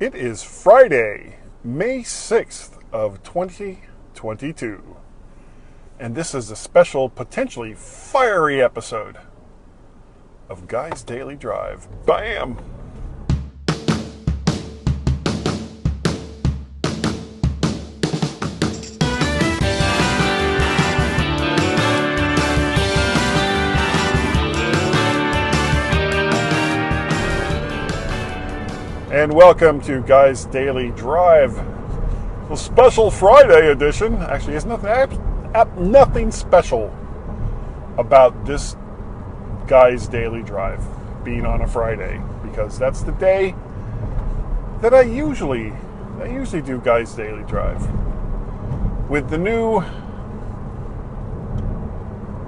It is Friday, May 6th of 2022, and this is a special, potentially fiery episode of Guy's Daily Drive. Bam! And welcome to Guy's Daily Drive, the special Friday edition. Actually, there's nothing special about this Guy's Daily Drive being on a Friday, because that's the day that I usually do Guy's Daily Drive. With the new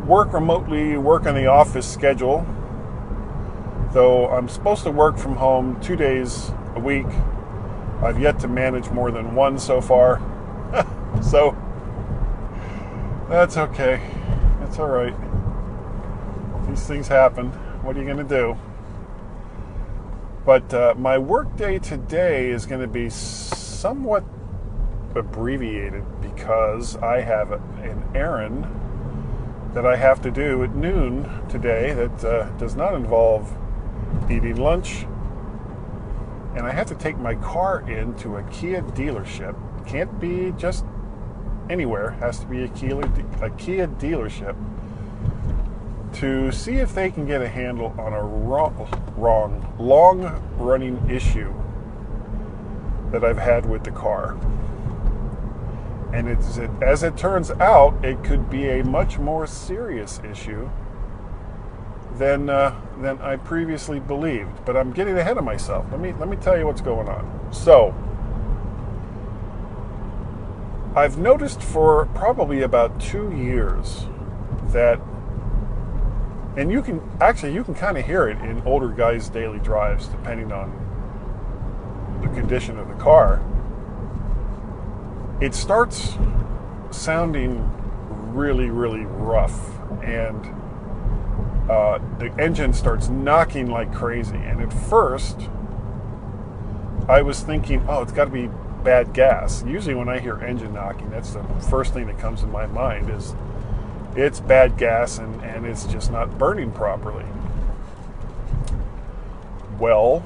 work remotely, work in the office schedule, though I'm supposed to work from home 2 days a week, I've yet to manage more than one so far. So that's okay. That's all right. These things happen. What are you going to do? But my work day today is going to be somewhat abbreviated because I have an errand that I have to do at noon today that does not involve eating lunch, and I have to take my car into a Kia dealership. Can't be just anywhere. Has to be a Kia dealership to see if they can get a handle on a long-running issue that I've had with the car. And as it turns out, it could be a much more serious issue than I previously believed. But I'm getting ahead of myself. Let me tell you what's going on. So, I've noticed for probably about 2 years that, and you can kind of hear it in older guys' daily drives, depending on the condition of the car. It starts sounding really, really rough, and the engine starts knocking like crazy. And at first, I was thinking, oh, it's got to be bad gas. Usually when I hear engine knocking, that's the first thing that comes in my mind is it's bad gas and it's just not burning properly. Well,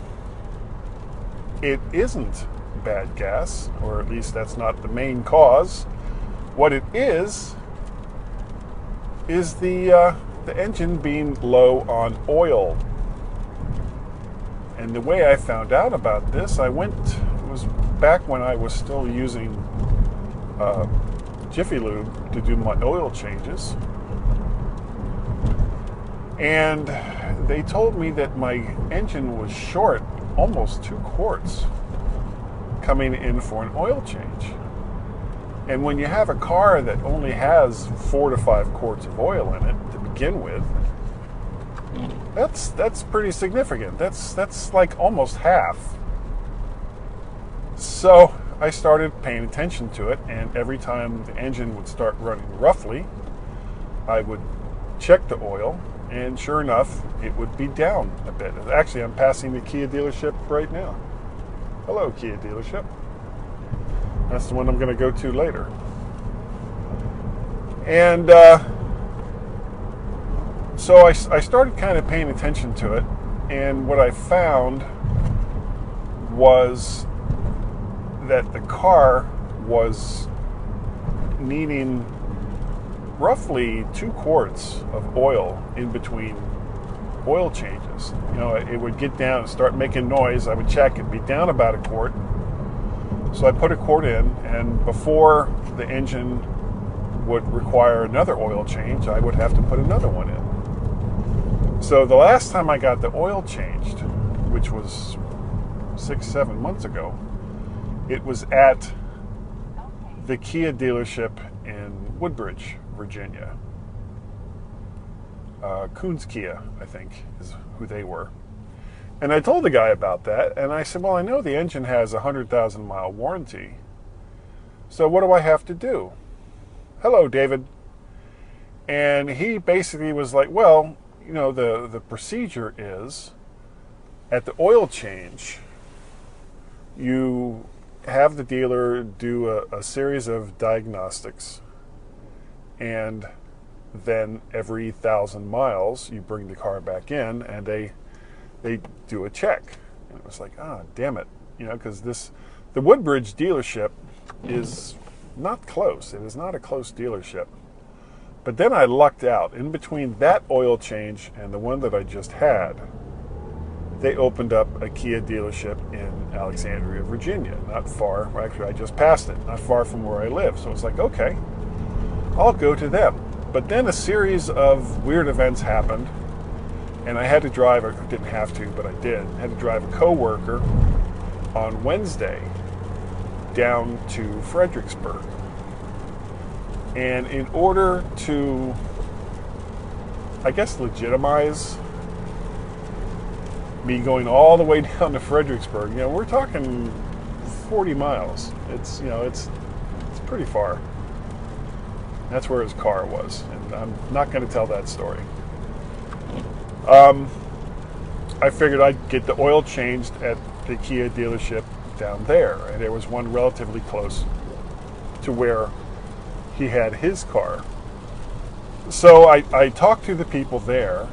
it isn't bad gas, or at least that's not the main cause. What it is the engine being low on oil. And the way I found out about this, it was back when I was still using Jiffy Lube to do my oil changes. And they told me that my engine was short almost 2 quarts coming in for an oil change. And when you have a car that only has 4 to 5 quarts of oil in it to begin with, that's pretty significant. That's like almost half. So I started paying attention to it, and every time the engine would start running roughly, I would check the oil, and sure enough, it would be down a bit. Actually, I'm passing the Kia dealership right now. Hello, Kia dealership. That's the one I'm going to go to later. And so I started kind of paying attention to it, and what I found was that the car was needing roughly 2 quarts of oil in between oil changes. You know, it would get down and start making noise. I would check, it'd be down about 1 quart. So I put 1 quart in, and before the engine would require another oil change, I would have to put another one in. So the last time I got the oil changed, which was 6-7 months ago, it was at the Kia dealership in Woodbridge, Virginia. Coons Kia, I think, is who they were. And I told the guy about that, and I said, well, I know the engine has a 100,000 mile warranty, so what do I have to do? Hello, David. And he basically was like, well, you know, the procedure is at the oil change, You have the dealer do a series of diagnostics, and then every 1,000 miles you bring the car back in and they do a check. And it was like, damn it, because the Woodbridge dealership is not close. It is not a close dealership. But then I lucked out. In between that oil change and the one that I just had, they opened up a Kia dealership in Alexandria, Virginia. Not far. Actually, I just passed it. Not far from where I live. So it's like, okay, I'll go to them. But then a series of weird events happened, and I had to drive, I didn't have to, but I did. I had to drive a coworker on Wednesday down to Fredericksburg. And in order to, I guess, legitimize me going all the way down to Fredericksburg, we're talking 40 miles. It's pretty far. That's where his car was, and I'm not going to tell that story. I figured I'd get the oil changed at the Kia dealership down there, and there was one relatively close to where he had his car. So I talked to the people there,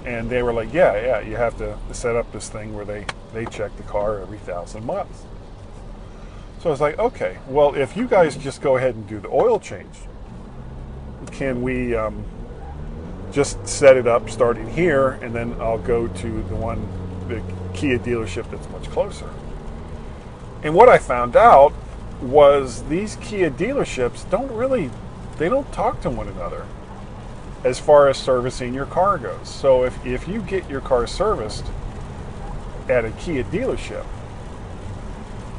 and they were like, yeah, you have to set up this thing where they check the car every 1,000 miles. So I was like, okay, well, if you guys just go ahead and do the oil change, can we just set it up starting here, and then I'll go to the Kia dealership that's much closer. And what I found out was these Kia dealerships don't talk to one another as far as servicing your car goes. So if you get your car serviced at a Kia dealership,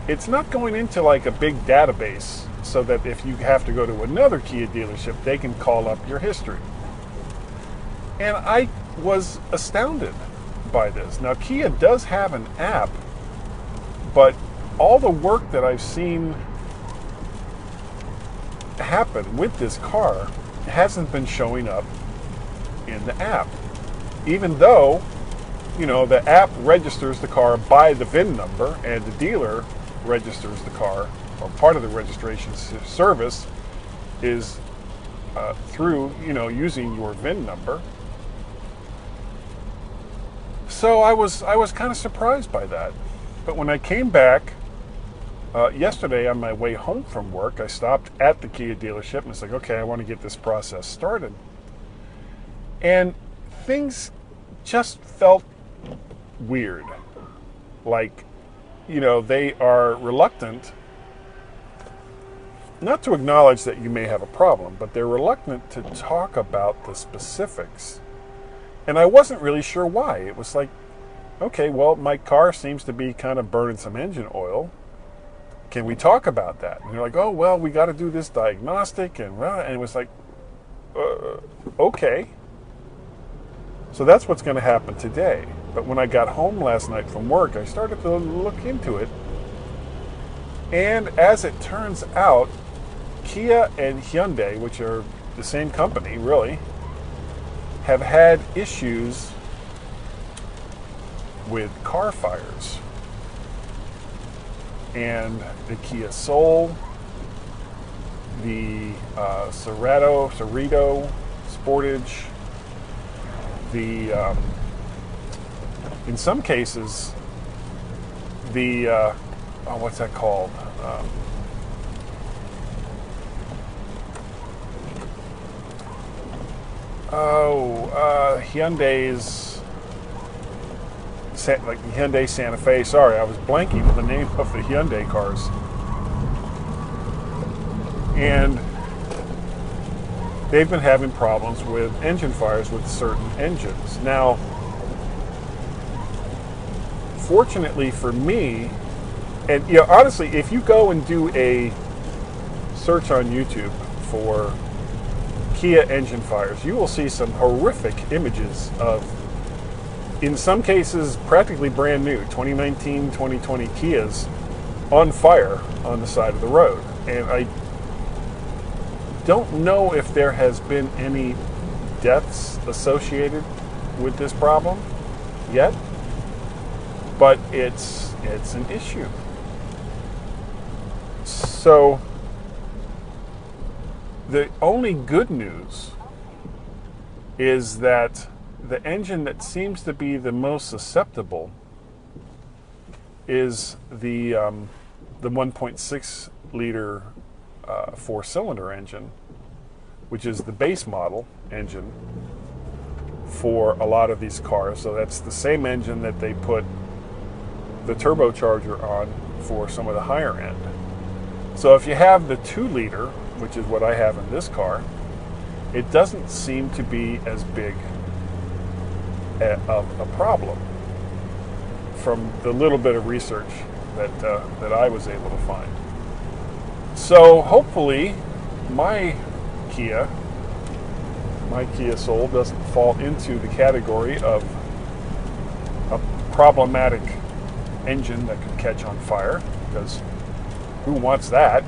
it's not going into like a big database so that if you have to go to another Kia dealership, they can call up your history. And I was astounded by this. Now, Kia does have an app, but all the work that I've seen happen with this car hasn't been showing up in the app. Even though, the app registers the car by the VIN number, and the dealer registers the car, or part of the registration service is through, using your VIN number. So I was kind of surprised by that. But when I came back yesterday on my way home from work, I stopped at the Kia dealership and it's like, okay, I want to get this process started. And things just felt weird. Like, they are reluctant not to acknowledge that you may have a problem, but they're reluctant to talk about the specifics. And I wasn't really sure why. It was like, okay, well, my car seems to be kind of burning some engine oil. Can we talk about that? And they're like, oh, well, we got to do this diagnostic. And it was like, okay. So that's what's going to happen today. But when I got home last night from work, I started to look into it. And as it turns out, Kia and Hyundai, which are the same company, really, have had issues with car fires. And the Kia Soul, the Cerrito, Sportage, in some cases, what's that called? Hyundai's, like the Hyundai Santa Fe. Sorry, I was blanking on the name of the Hyundai cars. And they've been having problems with engine fires with certain engines. Now, fortunately for me, and honestly, if you go and do a search on YouTube for Kia engine fires, you will see some horrific images of, in some cases, practically brand new 2019, 2020 Kias on fire on the side of the road. And I don't know if there has been any deaths associated with this problem yet, but it's an issue. So the only good news is that the engine that seems to be the most susceptible is the 1.6 liter four-cylinder engine, which is the base model engine for a lot of these cars. So that's the same engine that they put the turbocharger on for some of the higher end. So if you have the 2 liter, which is what I have in this car, it doesn't seem to be as big a problem from the little bit of research that I was able to find. So hopefully my Kia Soul doesn't fall into the category of a problematic engine that could catch on fire, because who wants that?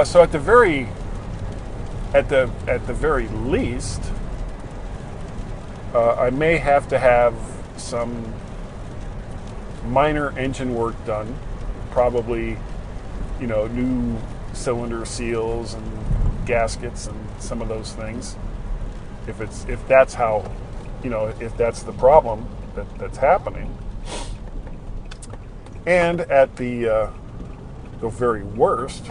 So at the very least, I may have to have some minor engine work done, probably, new cylinder seals and gaskets and some of those things. If that's how, if that's the problem that's happening. And at the very worst,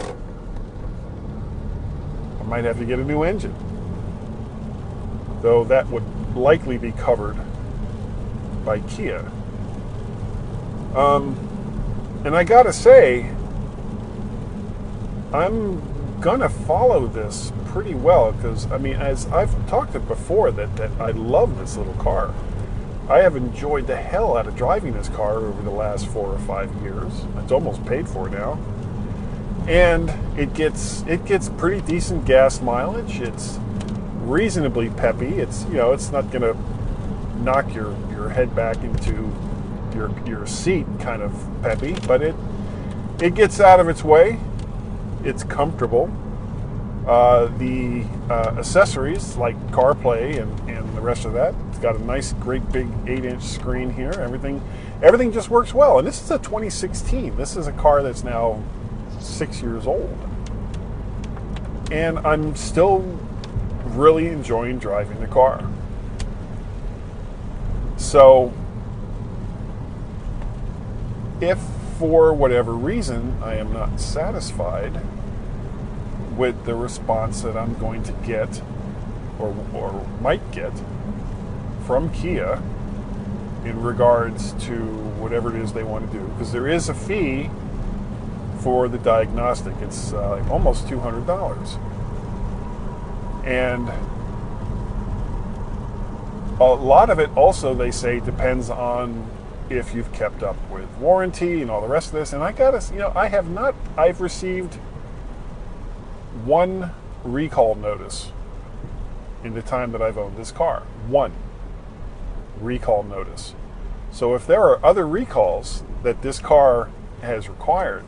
I might have to get a new engine, though that would likely be covered by Kia. And I gotta say, I'm gonna follow this pretty well, because as I've talked it before, that I love this little car. I have enjoyed the hell out of driving this car over the last 4 or 5 years. It's almost paid for now. And it gets pretty decent gas mileage. It's reasonably peppy. It's not gonna knock your head back into your seat kind of peppy, but it gets out of its way. It's comfortable. The accessories like CarPlay and the rest of that. It's got a nice, great big 8-inch screen here. Everything just works well. And this is a 2016. This is a car that's now 6 years old. And I'm still really enjoying driving the car. So if for whatever reason I am not satisfied with the response that I'm going to get or might get from Kia in regards to whatever it is they want to do, because there is a fee for the diagnostic. It's almost $200. And a lot of it also, they say, depends on if you've kept up with warranty and all the rest of this. And I've received one recall notice in the time that I've owned this car. One recall notice. So if there are other recalls that this car has required,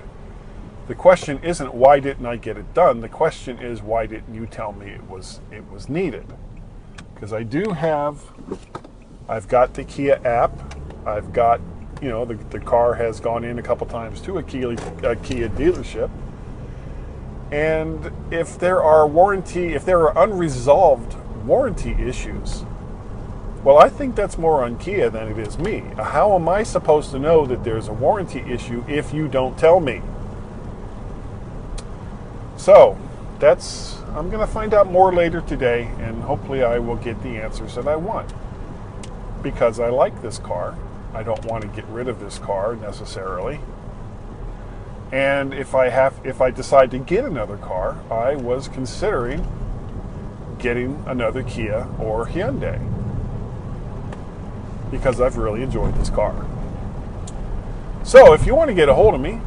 the question isn't why didn't I get it done? The question is, why didn't you tell me it was needed? Because I've got the Kia app. I've got, the car has gone in a couple times to a Kia dealership. And if there are unresolved warranty issues, well, I think that's more on Kia than it is me. How am I supposed to know that there's a warranty issue if you don't tell me? So I'm going to find out more later today, and hopefully I will get the answers that I want. Because I like this car. I don't want to get rid of this car necessarily. And if I decide to get another car, I was considering getting another Kia or Hyundai, because I've really enjoyed this car. So if you want to get a hold of me,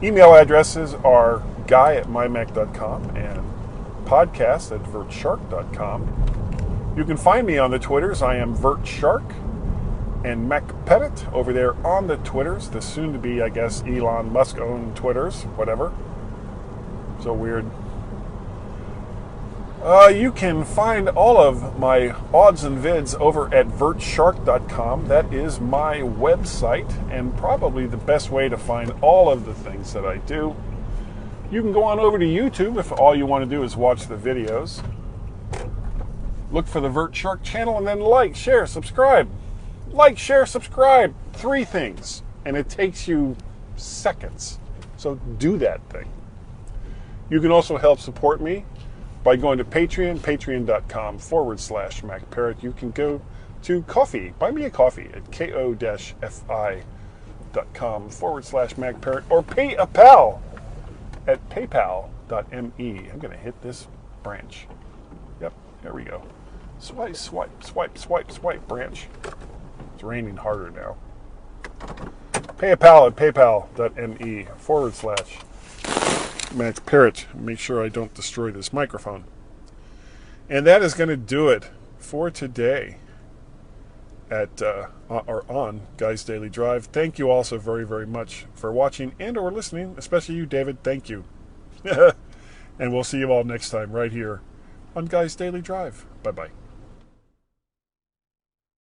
email addresses are guy@mymac.com and podcast@vertshark.com. You can find me on the Twitters. I am vertshark and MacPettit over there on the Twitters, the soon-to-be, I guess, Elon Musk-owned Twitters, whatever. So weird. You can find all of my odds and vids over at vertshark.com. That is my website and probably the best way to find all of the things that I do. You can go on over to YouTube if all you want to do is watch the videos. Look for the Vert Shark channel and then like, share, subscribe. Like, share, subscribe. 3 things. And it takes you seconds. So do that thing. You can also help support me by going to Patreon, patreon.com/MacParrot. You can go to coffee, buy me a coffee at ko-fi.com/MacParrot, or pay a pal at paypal.me. I'm going to hit this branch. Yep, there we go. Swipe, swipe, swipe, swipe, swipe, branch. It's raining harder now. Pay a pal at paypal.me/MacParrot. Make sure I don't destroy this microphone. And that is going to do it for today at on Guy's Daily Drive. Thank you all so very, very much for watching and or listening, especially you, David. Thank you. And we'll see you all next time right here on Guy's Daily Drive. Bye-bye.